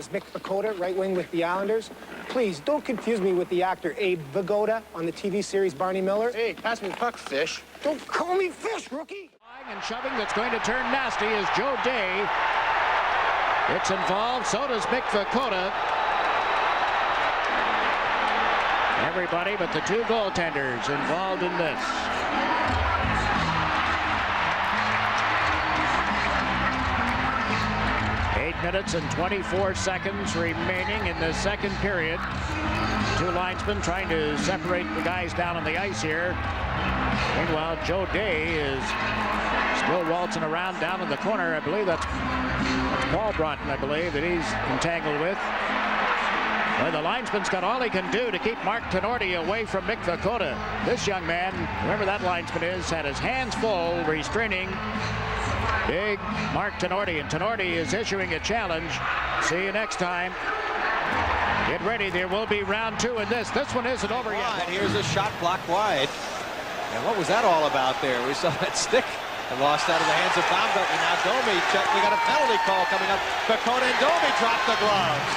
is Mick Vukota, right wing with the Islanders. Please, don't confuse me with the actor Abe Vukota on the TV series Barney Miller. Hey, pass me the puck, fish. Don't call me fish, rookie! And shoving that's going to turn nasty is Joe Day. It's involved, so does Mick Vukota. Everybody but the two goaltenders involved in this. Minutes and 24 seconds remaining in the second period. Two linesmen trying to separate the guys down on the ice here. Meanwhile, Joe Day is still waltzing around down in the corner. I believe that's Paul Broughton, I believe, that he's entangled with. Well, the linesman's got all he can do to keep Mark Tinordi away from Mick Vukota. This young man, whoever that linesman is, had his hands full restraining big Mark Tinordi, and Tinordi is issuing a challenge. See you next time. Get ready. There will be round two in this. This one isn't over yet. Here's a shot blocked wide. And what was that all about there? We saw that stick and lost out of the hands of Baumgartner. Now Domi, check. We got a penalty call coming up. Vukota and Domi dropped the gloves.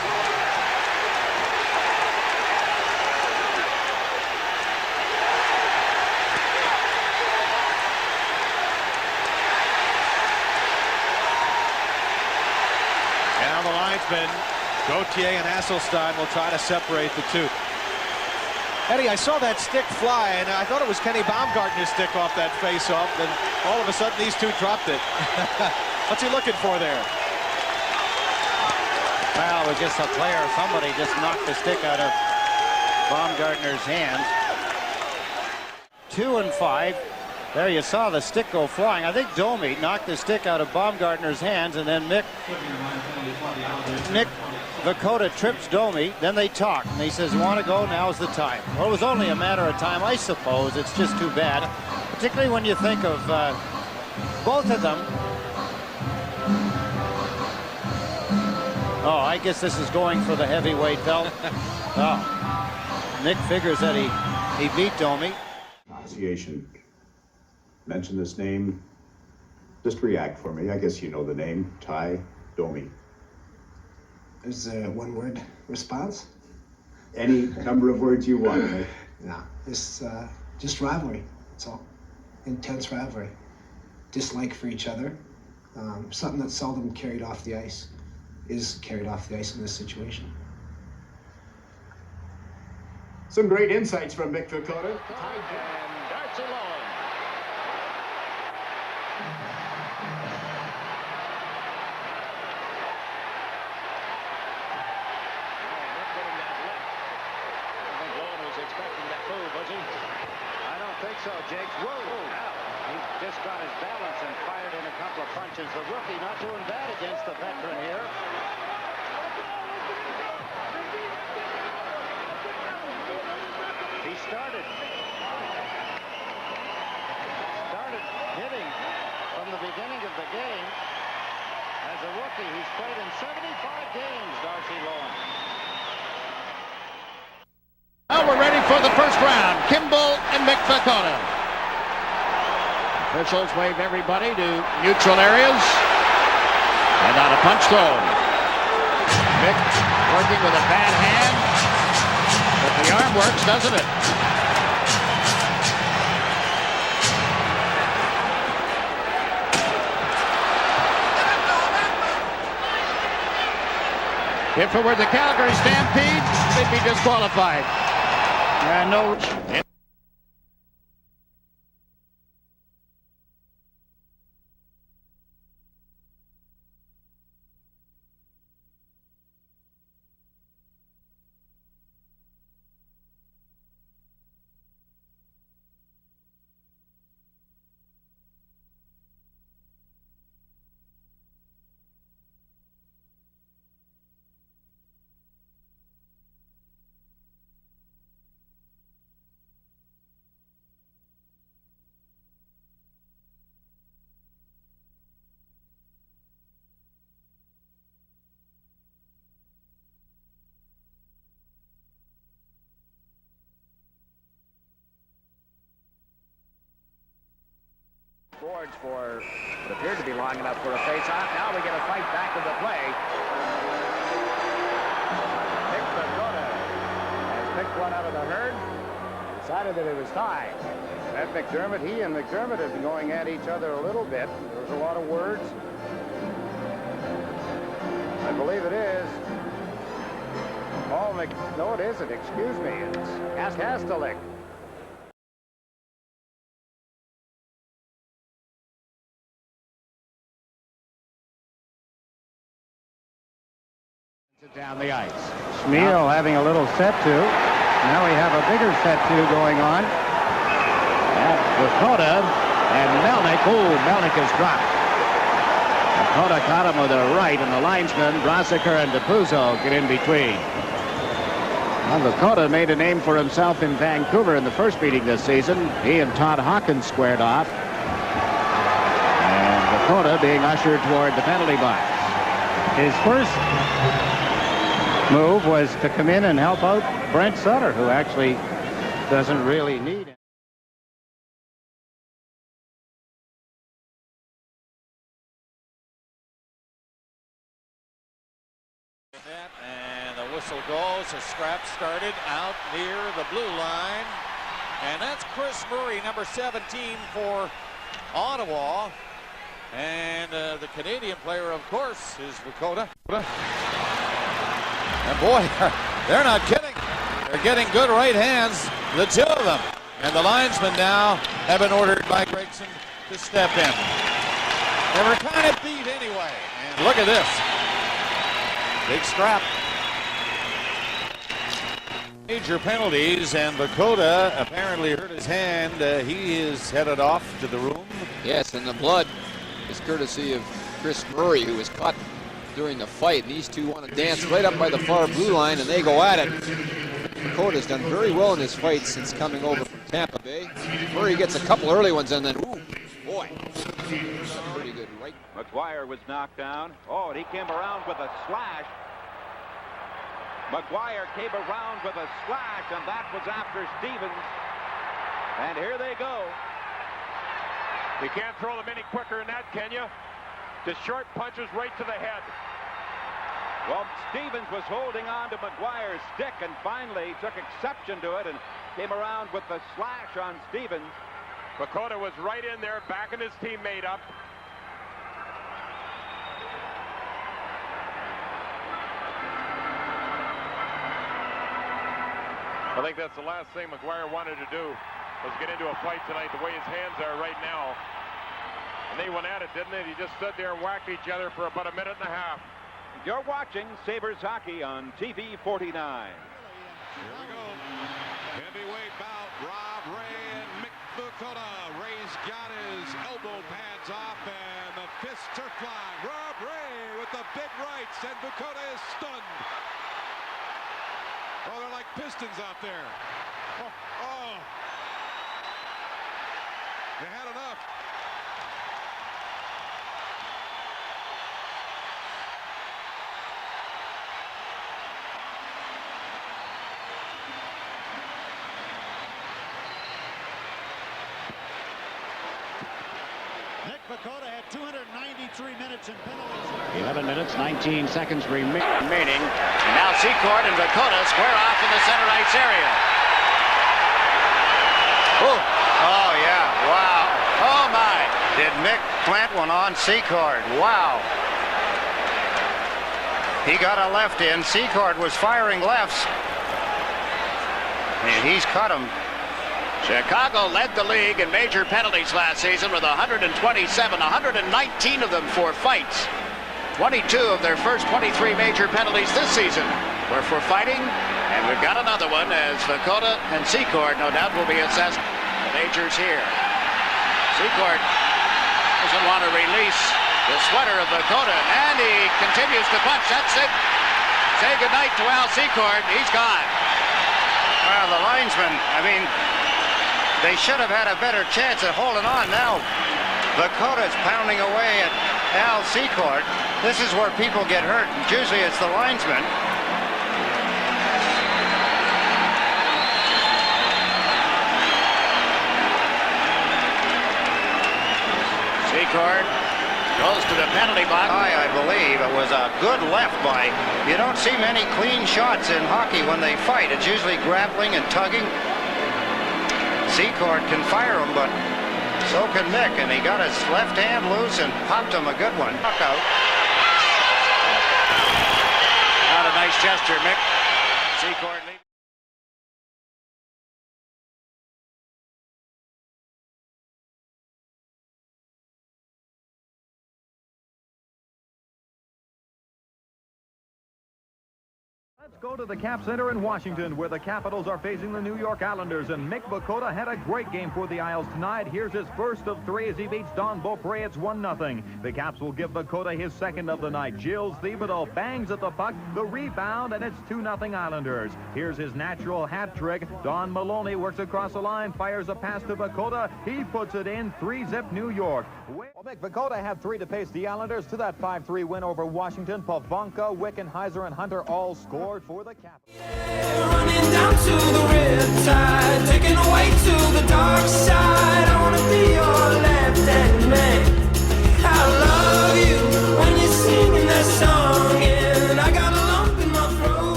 The linesmen, Gauthier and Hasselstein, will try to separate the two. Eddie, I saw that stick fly, and I thought it was Kenny Baumgartner's stick off that face-off, and all of a sudden these two dropped it. What's he looking for there? Well, it was just a player. Somebody just knocked the stick out of Baumgartner's hands. 2 and 5. There you saw the stick go flying. I think Domi knocked the stick out of Baumgartner's hands, and then Mick Vukota trips Domi. Then they talk, and he says, "You want to go? Now's the time." Well, it was only a matter of time, I suppose. It's just too bad, particularly when you think of both of them. Oh, I guess this is going for the heavyweight belt. Oh, Mick figures that he beat Domi. Association. Mention this name, just react for me. I guess you know the name, Ty Domi. Is there a one-word response? Any number of words you want. Right? No, it's just rivalry, that's all. Intense rivalry. Dislike for each other. Something that's seldom carried off the ice is carried off the ice in this situation. Some great insights from Mick Vukota. And Darcy Loewen. So Jakes, whoa, he just got his balance and fired in a couple of punches. The rookie not doing bad against the veteran here. He started hitting from the beginning of the game. As a rookie, he's played in 75 games, Darcy Loewen. Now we're ready for the first round. Kimble and Mick Vukota. Officials wave everybody to neutral areas. And on a punch thrown. Mick working with a bad hand. But the arm works, doesn't it? If it were the Calgary Stampede, they'd be disqualified. No. Boards for what appeared to be long enough for a face-off. Now we get a fight back into play. one out of the herd. Decided that it was time. That McDermott, he and McDermott have been going at each other a little bit. There was a lot of words. I believe it is. Oh, no, it isn't. Excuse me. It's Kastelic. Down the ice. Schmiel having a little set to. Now we have a bigger set to going on. Vukota and Melnyk. Oh, Melnyk is dropped. Vukota caught him with a right, and the linesmen, Brasiker and DePuzzo, get in between. Well, Vukota made a name for himself in Vancouver in the first meeting this season. He and Todd Hawkins squared off. And Vukota being ushered toward the penalty box. His first move was to come in and help out Brent Sutter, who actually doesn't really need it. And the whistle goes. A scrap started out near the blue line. And that's Chris Murray, number 17 for Ottawa. And the Canadian player, of course, is Vukota. And boy, they're not kidding. They're getting good right hands, the two of them. And the linesmen now have been ordered by Gregson to step in. They were kind of beat anyway. And look at this. Big scrap. Major penalties, and Vukota apparently hurt his hand. He is headed off to the room. Yes, and the blood is courtesy of Chris Murray, who was caught during the fight. And these two want to dance right up by the far blue line, and they go at it. Vukota's done very well in his fight since coming over from Tampa Bay. Murray gets a couple early ones, and then, ooh, boy, pretty good right. Maguire was knocked down. Oh, and he came around with a slash. Maguire came around with a slash, and that was after Stevens. And here they go. You can't throw them any quicker than that, can you? The short punches right to the head. Well, Stevens was holding on to Maguire's stick and finally took exception to it and came around with the slash on Stevens. Vukota was right in there, backing his teammate up. I think that's the last thing Maguire wanted to do, was get into a fight tonight the way his hands are right now. And they went at it, didn't they? He just stood there and whacked each other for about a minute and a half. You're watching Sabres Hockey on TV 49. Here we go. Heavyweight bout, Rob Ray and Mick Vukota. Ray's got his elbow pads off and the fists are flying. Rob Ray with the big rights, and Vukota is stunned. Oh, they're like pistons out there. Oh. They had enough. Mick Vukota had 293 minutes in penalties. 11 minutes, 19 seconds remaining. And now Secord and Vukota square off in the center ice area. Oh, yeah. Wow. Oh, my. Did Mick plant one on Secord? Wow. He got a left in. Secord was firing lefts. And he's cut him. Chicago led the league in major penalties last season with 127, 119 of them for fights. 22 of their first 23 major penalties this season were for fighting, and we've got another one as Vukota and Secord no doubt will be assessed the majors here. Secord doesn't want to release the sweater of Vukota, and he continues to punch. That's it. Say goodnight to Al Secord. He's gone. Well, the linesmen, I mean, they should have had a better chance at holding on. Now, Vukota's pounding away at Al Secord. This is where people get hurt. Usually it's the linesmen. Secord Goes to the penalty box. I believe it was a good left by. You don't see many clean shots in hockey when they fight. It's usually grappling and tugging. Secord can fire him, but so can Mick, and he got his left hand loose and popped him a good one. Knockout. Not a nice gesture, Mick. Secord leading. Let's go to the Cap Center in Washington, where the Capitals are facing the New York Islanders, and Mick Vukota had a great game for the Isles tonight. Here's his first of 3 as he beats Don Beaupre. It's 1-0. The Caps will give Vukota his second of the night. Gilles Thibodeau bangs at the puck, the rebound, and it's 2-0 Islanders. Here's his natural hat trick. Don Maloney works across the line, fires a pass to Vukota. He puts it in, 3-zip New York. Well, Mick Vukota had 3 to pace the Islanders to that 5-3 win over Washington. Pavonka, Wickenheiser, and Hunter all scored for the Capitals. Running down to the red tide, taking away